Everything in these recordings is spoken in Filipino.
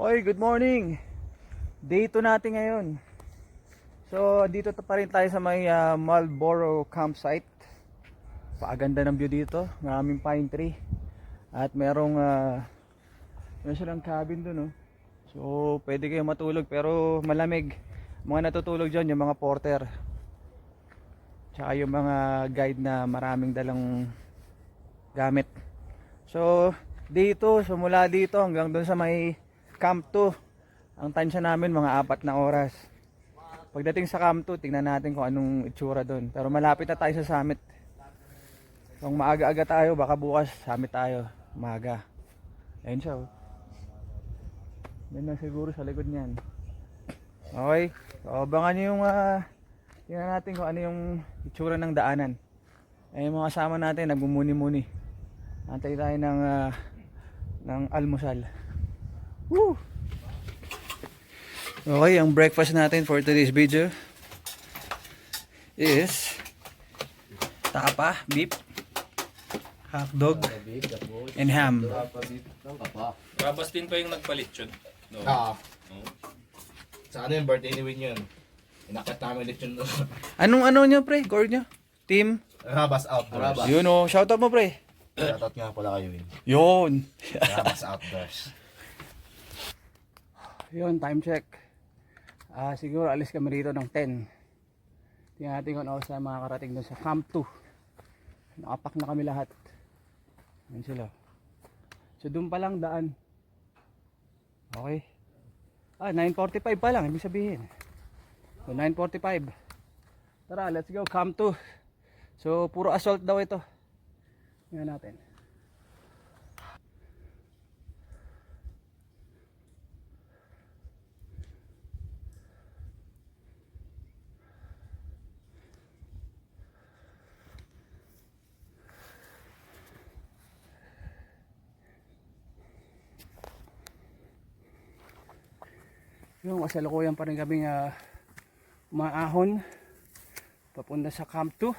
Oy, good morning. Day 2 natin ngayon. So, dito pa rin tayo sa may Marlboro campsite. Paaganda ng view dito. Maraming pine tree. At meron silang cabin doon, no? So, pwede kayo matulog pero malamig. Mga natutulog dyan, yung mga porter. Tsaka yung mga guide na maraming dalang gamit. So, dito, mula dito hanggang doon sa may Camp 2, ang tansya namin mga 4 na oras. Pagdating sa Camp 2, tingnan natin kung anong itsura doon. Pero malapit na tayo sa summit. Kung maaga-aga tayo, baka bukas summit tayo. Maaga. Ayun siya, oh. Yan na siguro sa likod niyan. Okay. So, abangan nyo yung tingnan natin kung ano yung itsura ng daanan. Ay mga kasama natin nagmumuni-muni. Antay tayo ng almusal. Woo! Okay, ang breakfast natin for today's video is tapa, beef, hotdog, and ham. Rabas din pa yung nagpalit yun. No. Sa ano yung birthday ni Win yun? Inakat namin ulit yun. Anong ano nyo pre? Core nyo? Team? Rabas Outdoors. Yun o, shoutout mo pre. Shoutout nga pala kayo Win. Yun. Rabas Outdoors. Yun, time check. Siguro alis kami rito ng 10. Tingnan natin kung ano sa mga karating doon sa Camp 2. Nakapak na kami lahat. Yan sila. So doon pa lang daan. Okay. 9:45 pa lang, ibig sabihin. So 9:45. Tara, let's go, Camp 2. So puro assault daw ito. Tingnan natin. Yung kasalukuyan pa rin kaming umaahon papunta sa Camp 2.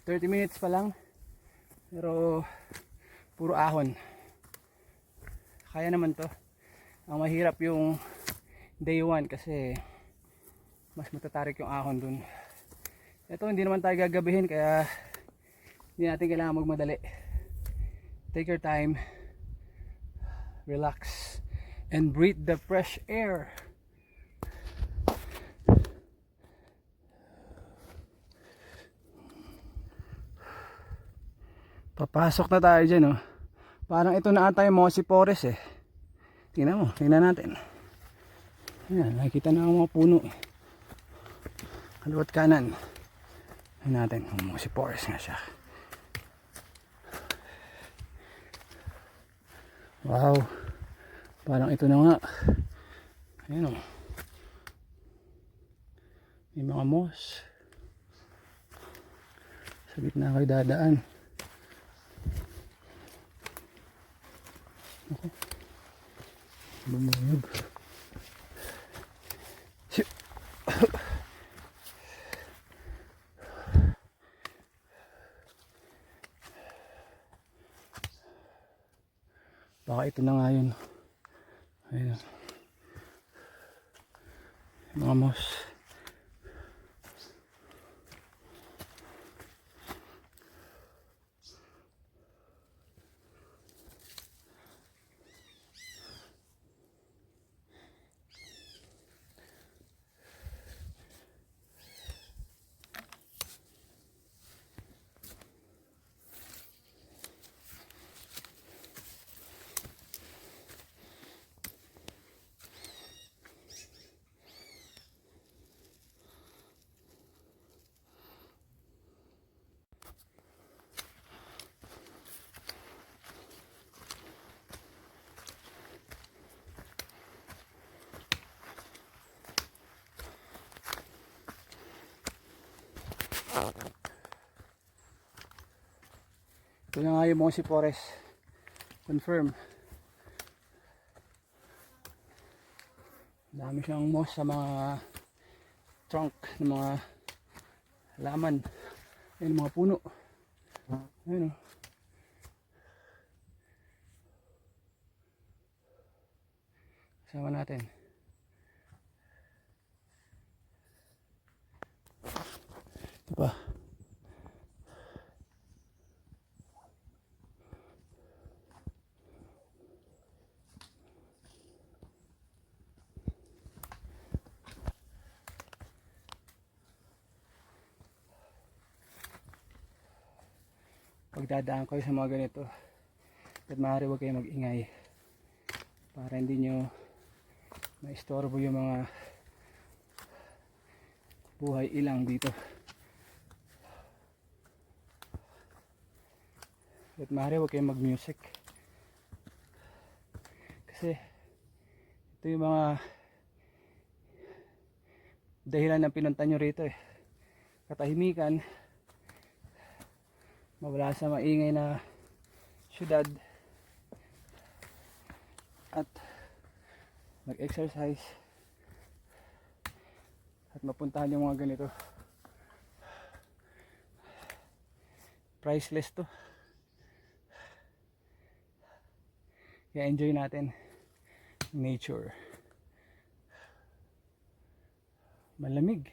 30 minutes pa lang pero puro ahon. Kaya naman to. Ang mahirap yung day 1 kasi mas matatarik yung ahon dun. Ito hindi naman tayo gagabihin kaya hindi natin kailangan magmadali. Take your time, relax, and breathe the fresh air. Papasok na tayo dyan, oh. Parang ito na ata yung Mossy Forest, eh. Tingnan mo, tingnan natin. Ayan, nakikita na ang mga puno, eh. Kaliwat kanan. Tingnan natin, Mossy Forest nga siya. Wow. Parang ito na nga. Ayan, o. May mga moss. Sa gitna kayo dadaan. Okay. Bumuyog. Baka ito na nga yun. Ayan. Mga moss. Ito na nga yung Mossy Forest. Confirm. Dami siyang moss sa mga trunk ng mga halaman. Ayun, mga puno. Ayun, oh. Kasama natin. Ito pa. Pagdadaan kayo sa mga ganito, at maaari huwag kayo mag-ingay para hindi nyo maistorbo yung mga buhay ilang dito. At maaari huwag kayo mag-music kasi ito yung mga dahilan ng pinunta nyo rito eh. Katahimikan, mawala sa maingay na syudad, at mag-exercise at mapuntahan yung mga ganito. Priceless to. Kaya enjoy natin nature. Malamig.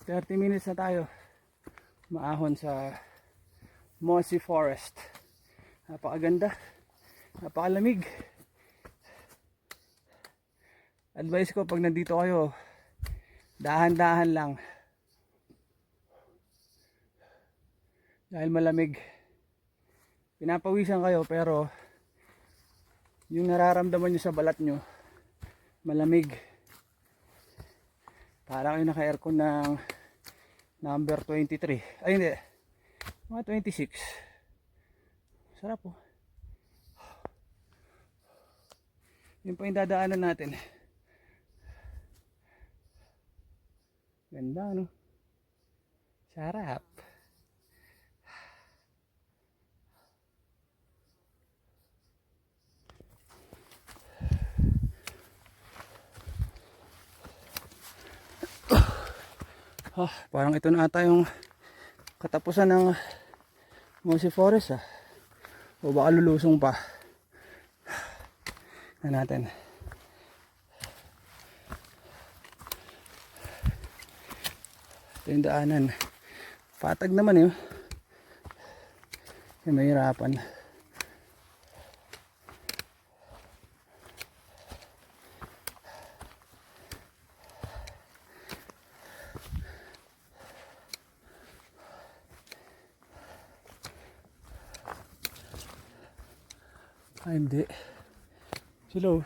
30 minutes na tayo maahon sa Mossy Forest. Napakaganda, napakalamig. Advice ko pag nandito kayo, dahan-dahan lang dahil malamig. Pinapawisan kayo pero yung nararamdaman nyo sa balat nyo malamig. Para kayo naka-aircon ng number 23. Ay hindi, mga 26. Sarap po. Yun pa yung dadaanan natin. Ganda no? Sarap. Parang ito na ata yung katapusan ng Mossy Forest o baka lulusong pa na natin. Ito yung daanan, patag naman yun, mahirapan. Ay hindi, slow.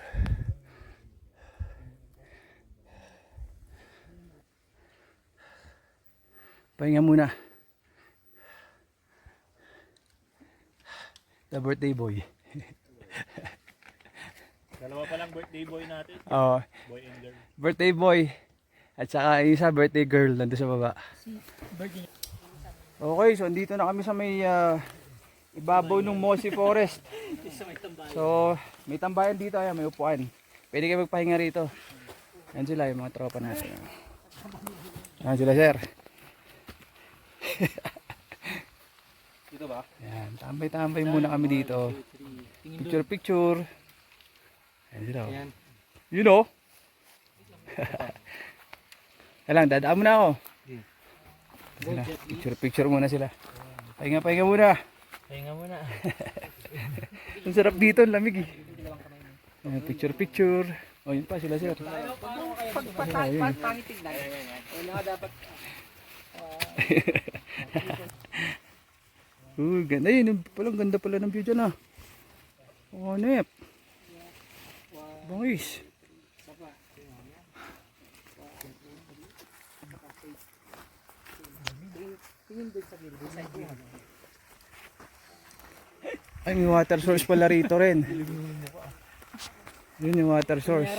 Pahinga muna. The birthday boy. Dalawa pa lang birthday boy natin. Oo, Boy and girl. birthday boy at saka isa birthday girl nandun sa baba. Okay, so andito na kami sa may ibabaw ng Mossy Forest. So may tambayan dito, ay may upuan. Pwede kayo magpahinga rito. Yan sila yung mga tropa natin. Yan sila sir. Dito ba? Yan, tambay-tambay muna kami dito. Picture. Yan sila. Ayan. You know. Kailang, dadaan mo na ako. Sila. Picture muna sila. Pahinga muna. Pahinga muna. Ang sarap dito, ang lamig eh. Ayan, picture. O yun pa sila sir. Pangit tignan. Wala dapat. Ganda yun. Palang ganda pala ng view dyan ah. Oh, nep. Bangis. Ay, may water source pala rito rin. Yun yung water source.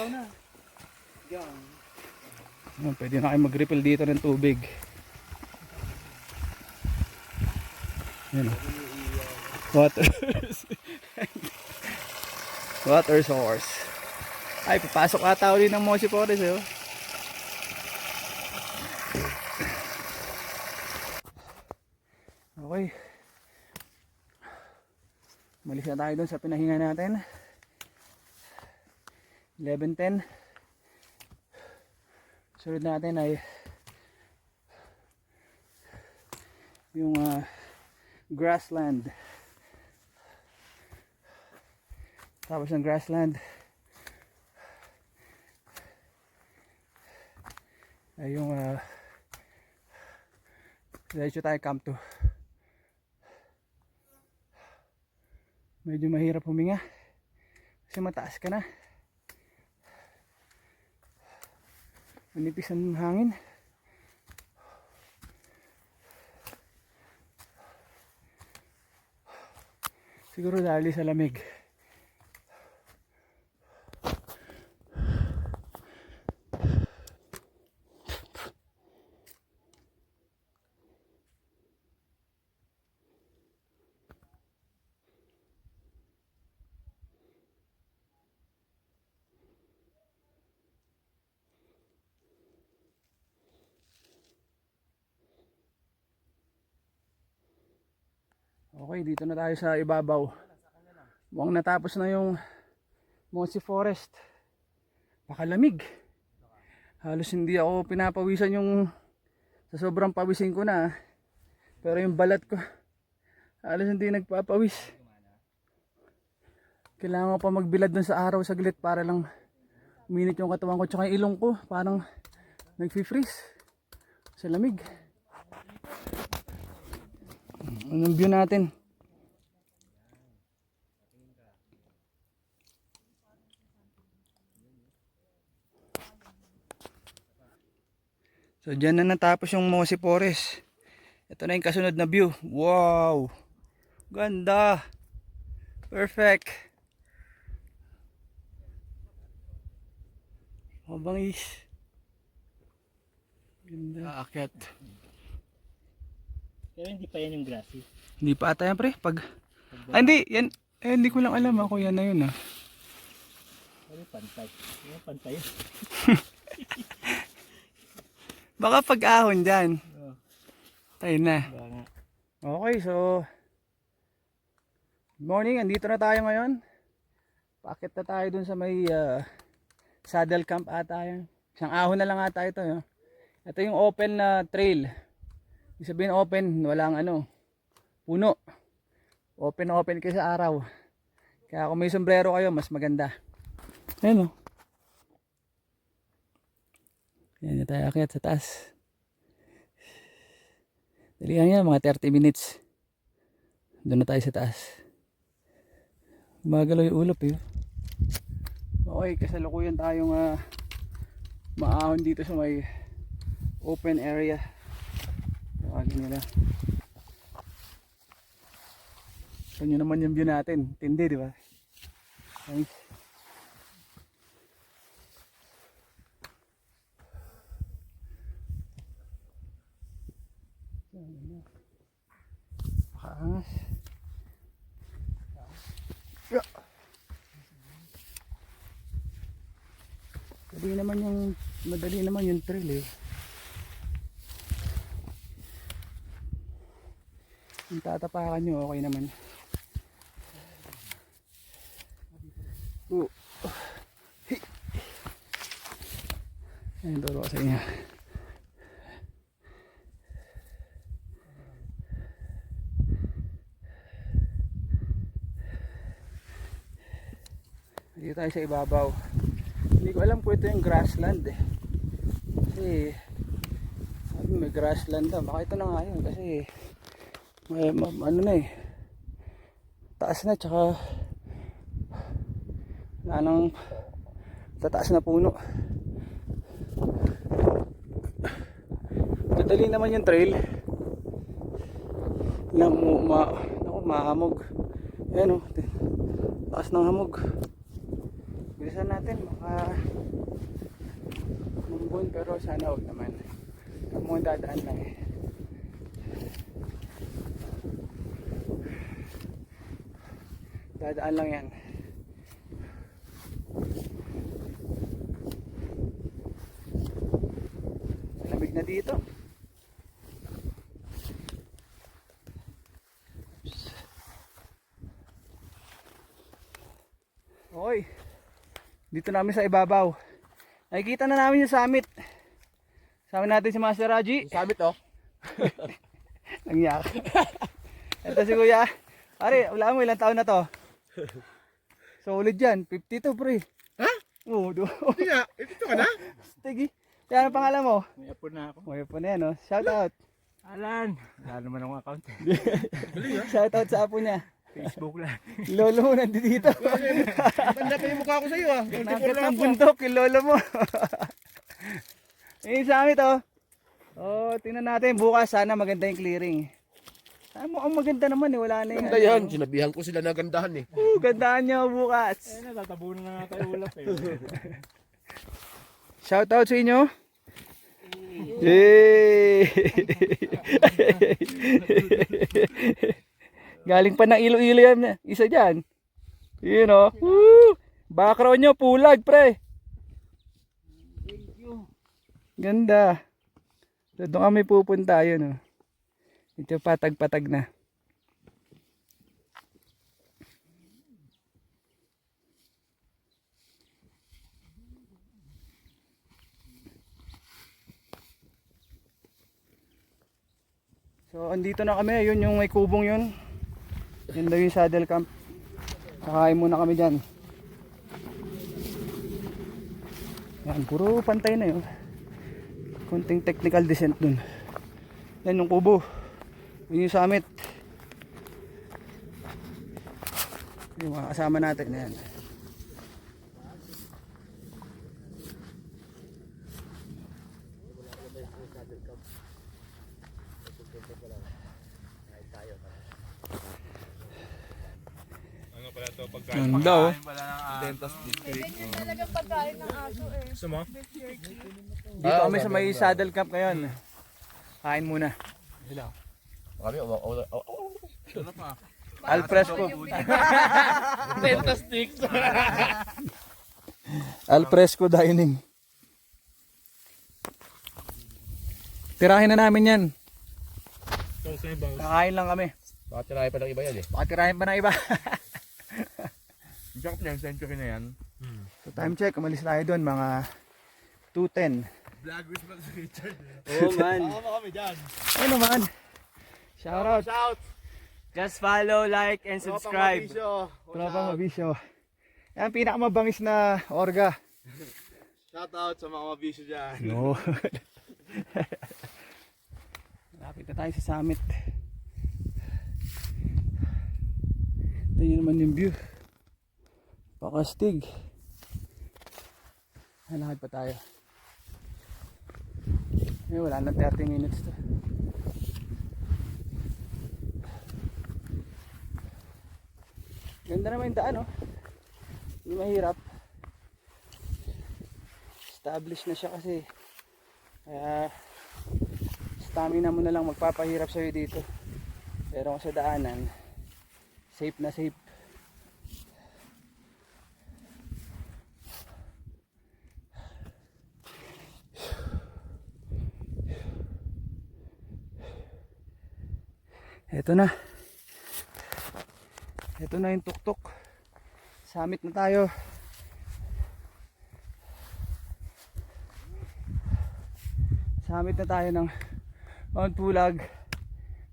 Pwede na kayo mag-refill dito ng tubig. Yun. Water source. Ay, papasok ata ulit ng Mossy Forest eh. Malis na tayo dun sa pinahinga natin. 11:10. Sunod natin ay yung grassland. Tapos ng grassland ay yung diretso tayo camp 2. Medyo mahirap huminga kasi mataas ka na, manipis ang hangin. Siguro dahil sa lamig. Okay, dito na tayo sa ibabaw. Mukhang natapos na yung Mossy Forest. Pakalamig. Halos hindi ako pinapawisan yung sa sobrang pawisin ko na. Pero yung balat ko halos hindi nagpapawis. Kailangan ko pa magbilad dun sa araw saglit para lang uminit yung katawan ko. Tsaka yung ilong ko parang nagfi-freeze sa lamig. Anong view natin? So dyan na natapos yung Mossy Forest. Ito na yung kasunod na view. Wow! Ganda! Perfect! Mabangis. Ganda. Aakyat. Pero hindi pa yan yung grassy. Hindi pa ata yan pre. Hindi. Yan. Hindi ko lang alam ako yan na yun ah. Ano pantay? Ano pantay? Baka pag-ahon dyan. Oh. Tayo na. Baka. Okay, so good morning, andito na tayo ngayon. Paakit na tayo dun sa may saddle camp ata yun. Isang ahon na lang ata ito. Yun. Ito yung open na trail. Ibig sabihin open, walang puno. Open na open kayo sa araw. Kaya kung may sombrero kayo, mas maganda. Ayan o. Yan na tayo akyat sa taas. Dalihan yan, mga 30 minutes. Doon na tayo sa taas. Gumagalaw yung ulap eh. Okay, kasalukuyan tayong maahon dito sa may open area. Tawagin nila. Ito nyo naman yung view natin. Tindi, di ba? Thanks. Pakaangas. Madali naman yung trail eh. Yung tatapakan nyo, okay naman. Ayan, turo ko sa inyo. Dito tayo sa ibabaw. Hindi ko alam kung ito yung grassland eh. Kasi sabi may grassland daw. Baka ito na nga yun kasi may, ano na eh. Taas na tsaka wala nang tataas na puno. Madali naman yung trail. Mahamog. Ayan o. Taas ng hamog. Bilisan natin. Baka mumbon pero sana huwag naman. Kamuha dadaan lang eh. Dadaan lang yan. Malamig na dito. Okay. Dito namin sa ibabaw. Nakikita na namin yung summit. Kasama natin si Master Raji. Sabit oh. Nangyak. Ito si Kuya. Pare, wala mo ilang taon na to? Solid yan. 52 pre. Ha? Oo, Hindi nga. Ito ka na? Tigi. Yan ang pangalan mo? May apo na ako. May po na yan, no? Shout out. Alan! Wala naman akong account. Shout out sa apo niya. Facebook lang. Lolo mo nandito. Tanda pa yung mukha ko sa'yo ah. Nakakit ng bundok yung lolo mo. Yung summit oh. Oh, tingnan natin bukas sana maganda yung clearing. Ang maganda naman eh, wala na yung Ganda yan. Sinabihan ko sila na gandahan eh. Gandaan nyo bukas. Natatabunan na nga tayo ulap eh. Shout out sa inyo. Yay! Galing pa ng Iloilo yan. Isa dyan. Yun o. Woo! Background nyo, pulag pre. Ganda. So, doon kami pupunta. Yun o. Ito patag-patag na. So andito na kami, yun yung may kubong yun. Yun daw yung saddle camp. Kakain muna kami dyan. Yan, puro pantay na yun. Konting technical descent dun. Yan yung kubo. Yun yung summit. Yung mga kasama natin. Yan. Ano pala to? Pagkain. Ganda oh. Dentas District. Ganyan talagang pagkain ng aso eh. Gusto mo? Dito kami sa may saddle camp ngayon. Kain muna. Kami, Al fresco. Dentas stick. Al fresco dining. Tirahin na namin yan. Kakain lang kami. Baka tirahin pa ng iba yan eh. Baka tirahin pa ng iba. Jack niya, century na yan. So time check, umalis tayo doon mga 2:10. Vlog with Max Richard. Oh man. Baka kami dyan. Ano naman? Shout out. Shout! Just follow, like, and subscribe. Tropa Mabisyo. Yan pinakamabangis na orga. Shout out sa mga mabisyo dyan. No. Lapit na tayo sa summit. Ito yun naman yung view. Pakastig. Halakad pa tayo. Eh, wala na 30 minutes to. Ganda naman yung daan, oh. Hindi mahirap. Established na siya kasi. Kaya stamina mo na lang magpapahirap sa'yo dito. Pero kung sa daanan, safe na safe. Ito na. Ito na yung tuktok. Summit na tayo. Summit na tayo ng Mount Pulag.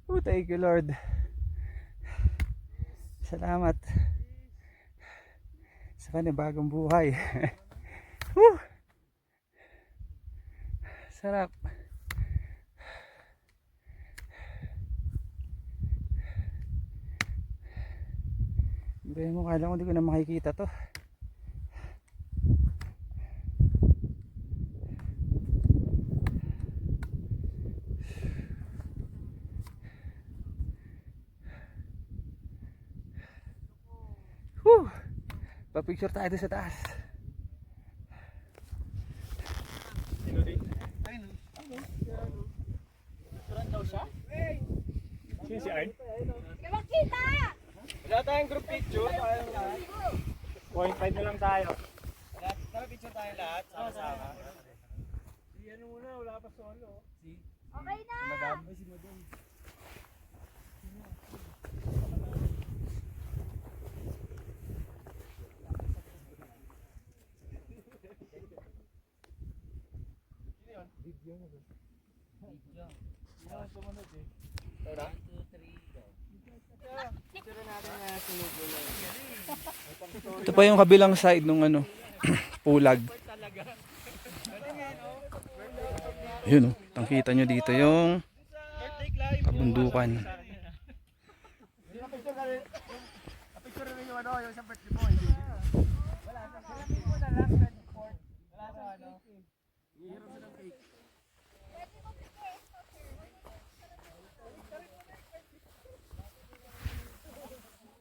Oh, thank you Lord. Salamat sa panibagong buhay. Woo! Sarap. Sabihin mo, kala ko hindi ko na makikita to. Whew! Pa-picture tayo doon sa taas. Sino si Art? Kaya makita! Wala tayong group picture. 0.5 na lang tayo. Tara picture tayo lahat. Sama-sama. Ano muna, wala pa solo. Okay na! Ito pa yung kabilang side nung ano, pulag. Yun oh, tangkita nyo dito yung kabundukan.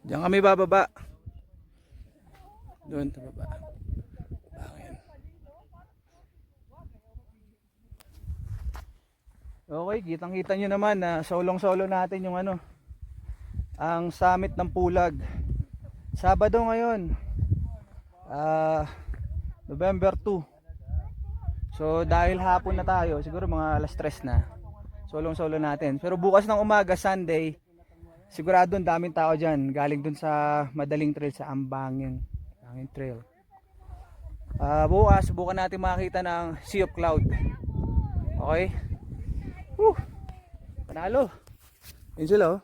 Diyan kami bababa. Doon sa baba. Bangin. Okay, kitang-kita nyo naman na solong-solo natin yung ano, ang summit ng Pulag. Sabado ngayon, November 2. So dahil hapon na tayo, siguro mga alas 3 na, solong-solo natin. Pero bukas ng umaga, Sunday, sigurado ang daming tao dyan. Galing dun sa madaling trail sa Ambangin Trail. Bukas, subukan natin makakita ng Sea of Cloud. Okay? Panalo. Yun sila oh.